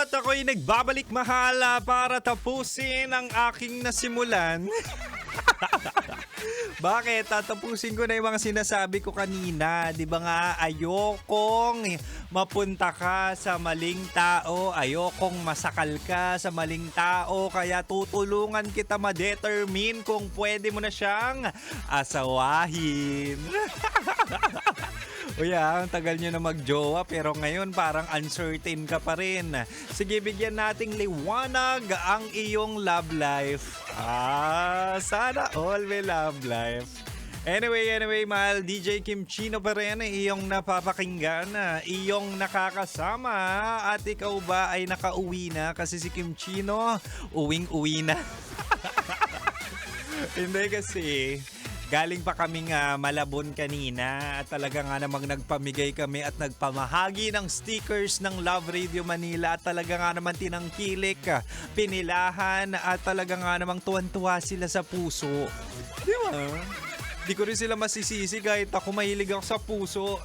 At ako'y nagbabalik mahala para tapusin ang aking nasimulan. Bakit? Tatapusin ko na yung mga sinasabi ko kanina. Di ba nga, ayokong mapunta ka sa maling tao. Ayokong masakal ka sa maling tao. Kaya tutulungan kita ma-determine kung pwede mo na siyang asawahin. Uy, ang tagal nyo na magjowa pero ngayon parang uncertain ka pa rin. Sige, bigyan nating liwanag ang iyong love life. Sana all may love life. Anyway, mahal, DJ Kim Chino pa rin iyong napapakinggan, iyong nakakasama. At ikaw ba ay nakauwi na? Kasi si Kim Chino, uwing-uwi na. Hindi kasi... Galing pa kaming Malabon kanina at talaga nga namang nagpamigay kami at nagpamahagi ng stickers ng Love Radio Manila at talaga nga naman tinangkilik, pinilahan at talaga nga namang tuwan-tuwa sila sa puso. Di ba? Di ko rin sila masisisi kahit ako mahilig ako sa puso.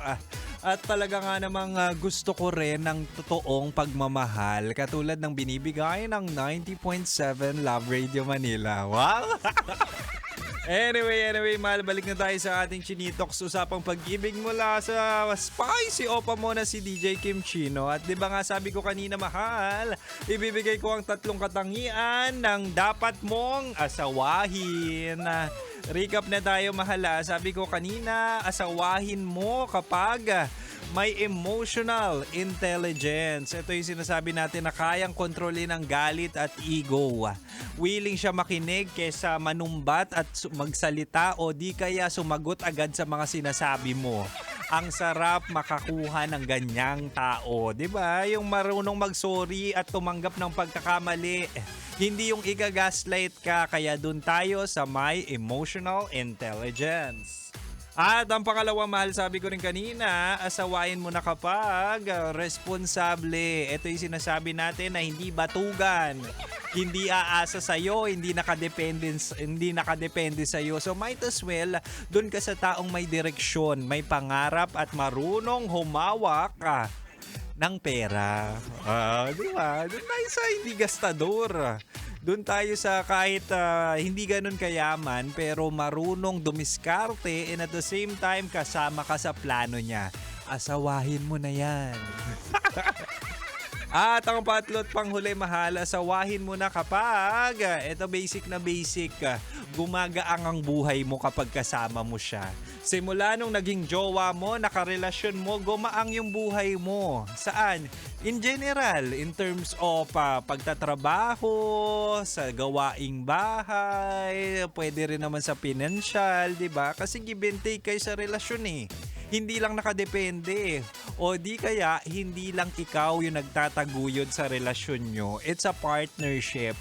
At talaga nga namang gusto ko rin ng totoong pagmamahal katulad ng binibigay ng 90.7 Love Radio Manila. Wow! Anyway, mahal, balik na tayo sa ating Chinitox, usapang pag-ibig mula sa spicy opa mo na si DJ Kim Chino. At di ba nga sabi ko kanina, mahal, ibibigay ko ang 3 katangian ng dapat mong asawahin. Recap na tayo, mahal. Sabi ko kanina, asawahin mo kapag may emotional intelligence. Ito yung sinasabi natin na kayang kontrolin ang galit at ego. Willing siya makinig kesa manumbat at magsalita o di kaya sumagot agad sa mga sinasabi mo. Ang sarap makakuha ng ganyang tao. Diba? Yung marunong mag-sorry at tumanggap ng pagkakamali. Hindi yung iga-gaslight ka. Kaya dun tayo sa may emotional intelligence. At ang pangalawa, mahal, sabi ko rin kanina, asawain mo na kapag responsable. Ito yung sinasabi natin na hindi batugan, hindi aasa sa'yo, hindi nakadepende sa'yo. So might as well, dun ka sa taong may direksyon, may pangarap at marunong humawak ng pera. Di ba? Dun tayo sa hindi gastador. Doon tayo sa kahit hindi ganun kayaman pero marunong dumiskarte and at the same time kasama ka sa plano niya. Asawahin mo na yan. At ang patlo at panghuli, mahal, asawahin mo na kapag, ito basic na basic, gumagaang ang buhay mo kapag kasama mo siya. Simula nung naging jowa mo, nakarelasyon mo, gumaang yung buhay mo. Saan? In general, in terms of pagtatrabaho, sa gawaing bahay, pwede rin naman sa financial, di ba? Kasi give and take kayo sa relasyon eh. Hindi lang nakadepende. O di kaya, hindi lang ikaw yung nagtataguyod sa relasyon nyo. It's a partnership.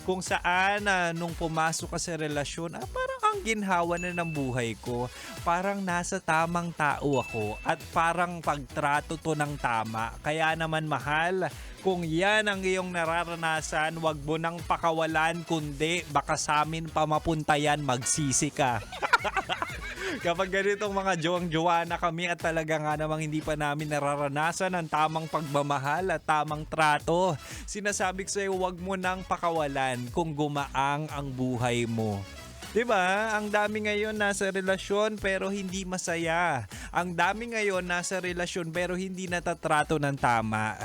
Kung saan, nung pumasok ka sa relasyon, parang ang ginhawa na ng buhay ko. Parang nasa tamang tao ako at parang pagtrato to ng tama. Kaya naman, mahal, kung yan ang iyong nararanasan, wag mo nang pakawalan, kundi baka sa amin pa mapunta yan, magsisi ka. Kapag ganitong mga jowang-jowa na kami at talaga nga namang hindi pa namin nararanasan ang tamang pagmamahal at tamang trato, sinasabi ko sa'yo, wag mo nang pakawalan kung gumaang ang buhay mo. Diba? Ang dami ngayon nasa relasyon pero hindi masaya. Ang dami ngayon nasa relasyon pero hindi natatrato ng tama.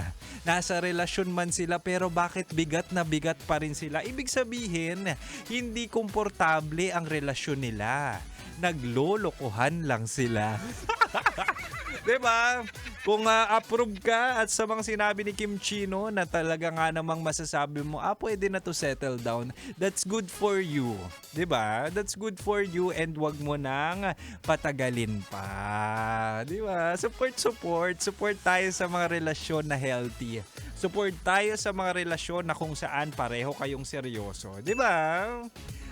Nasa relasyon man sila pero bakit bigat na bigat pa rin sila? Ibig sabihin, hindi komportable ang relasyon nila. Naglolokohan lang sila. Diba? Kung approve ka at sa mga sinabi ni Kim Chino na talaga nga namang masasabi mo, pwede na to settle down. That's good for you. Diba? That's good for you and wag mo nang patagalin pa. Diba? Support tayo sa mga relasyon na healthy. Support tayo sa mga relasyon na kung saan pareho kayong seryoso. Diba?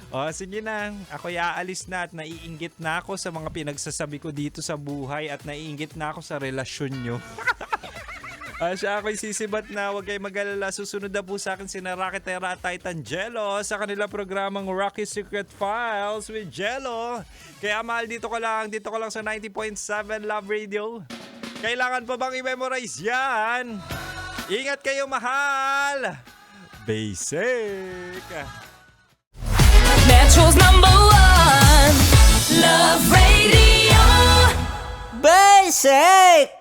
O, sige na. Ako'y aalis na at naiinggit na ako sa mga pinagsasabi ko dito sa buhay at naiinggit na ako sa relasyon nyo. Siya ako'y sisibat na. Huwag kayong mag-alala. Susunod na po sa akin si Rocky Terra at Titan Jello sa kanila programang Rocky Secret Files with Jello. Kaya mahal, dito ko lang sa 90.7 Love Radio. Kailangan pa bang i-memorize yan? Ingat kayo, mahal! Basic! Metro's #1 Love Radio. Basic!